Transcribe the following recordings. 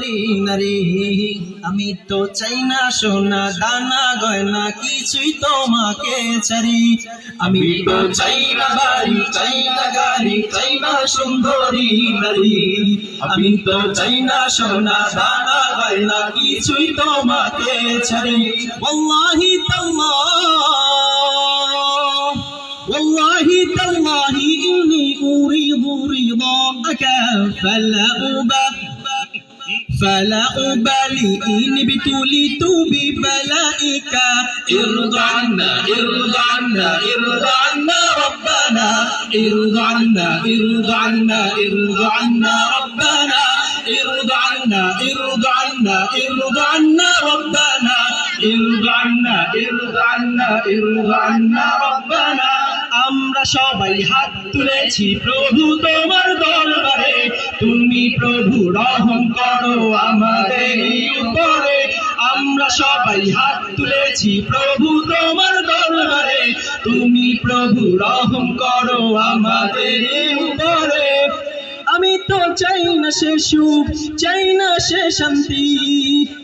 সুন্দরী নারী। আমি তো চাই না সোনা দানা গয়না কিছুই তোমাকে ছাড়ি। আমি তো চাই না বাড়ি, চাই না গাড়ি, চাই না সুন্দরী নারী। আমি তো চাই না সোনা দানা গয়না কিছুই তোমাকে ছাড়ি। ওয়াল্লাহি তাল্লাহ, ওয়াল্লাহি তাল্লাহি ইন্নী উরিদু রিদাআক فلا أبالي إن ابتليت ببلائك. ارضى عنا ارضى عنا ارضى عنا ربنا، ارضى عنا ارضى عنا ارضى عنا ربنا، ارضى عنا ارضى عنا ارضى عنا ربنا، ارضى عنا ارضى عنا ارضى عنا ربنا. আমরা সবাই হাত তুলেছি প্রভু তোমার দরবারে, তুমি প্রভু রহম করো আমাদের উপরে। আমরা সবাই হাত তুলেছি প্রভু তোমার দরবারে, তুমি প্রভু রহম করো আমাদের উপরে। আমি তো চাই না সে সুখ, চাই না সে শান্তি,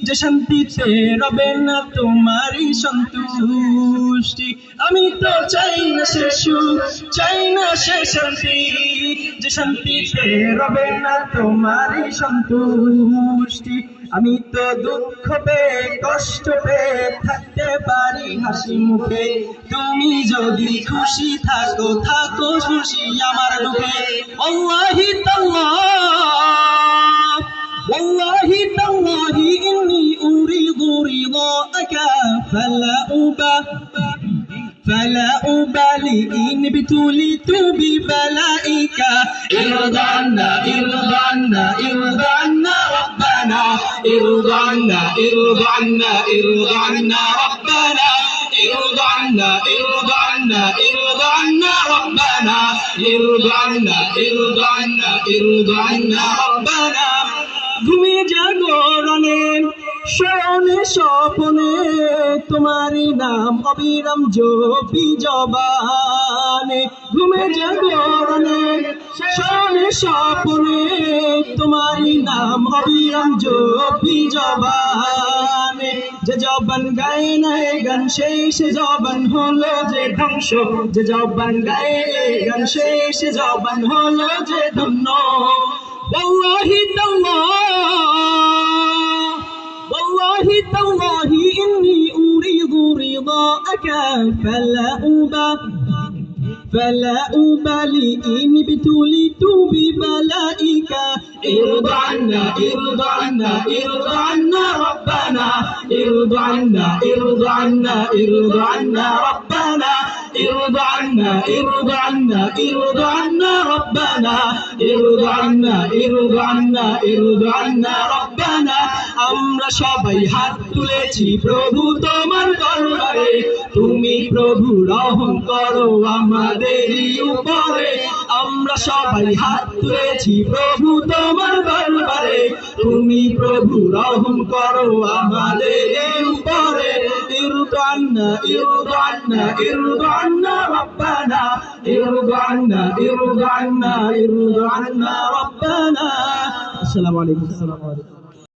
যে শান্তিতে রবে না তোমারই সন্তুষ্টি। আমি তো চাই না সে সুখ, চাই না সে শান্তি, যে শান্তিতে রবে না তোমারই সন্তুষ্টি। আমি তো দুঃখ পেয়ে কষ্ট পেয়ে থাকতে পারি হাসি মুখে, তুমি যদি খুশি থাকো থাকো খুশি আমার দুঃখে। ওয়াল্লাহি তাল্লাহ, ওয়াল্লাহি তাল্লাহি ইন্নী উরিদু রিদাআক فلا أبالي إن ابتليت ببلائك. ارضى عنا ارضى عنا ارضى عنا ربنا، ارضى عنا ارضى عنا ارضى عنا ربنا، ارضى عنا ارضى عنا ارضى عنا ربنا، ارضى عنا ارضى عنا ارضى عنا ربنا. ঘুমিয়ে জাগরণে শয়নে স্বপনে তোমারই নাম অবিরাম জপি জবানে। ঘুমে জাগরণে শয়নে স্বপনে তোমারই নাম অবিরাম জপি জবানে। যে জবান গায়ে না গান সেই সে জবান হলো যে ধ্বংস, যে জবান গায়ে গান সেই সে জবান হলো যে ধন্য। ওয়াল্লাহি তাল্লাহ, والله تالله إني أريد رضاءك فلا أبالي إن ابتليت ببلائك. ارضى عنا ارضى عنا ارضى عنا ربنا، ارضى عنا ارضى عنا ارضى عنا ربنا، ارضى عنا ارضى عنا ارضى عنا ربنا، ارضى عنا ارضى عنا ارضى عنا ربنا. আমরা সবাই হাত তুলেছি প্রভু তোমার দরবারে, তুমি প্রভু রহম করো আমাদের উপরে। আমরা সবাই হাত তুলেছি প্রভু তোমার দরবারে, তুমি প্রভু রহম করো আমাদের উপরে। ارضى عنا ارضى عنا ارضى عنا ربنا، ارضى عنا ارضى عنا ارضى عنا ربنا. السلام عليكم.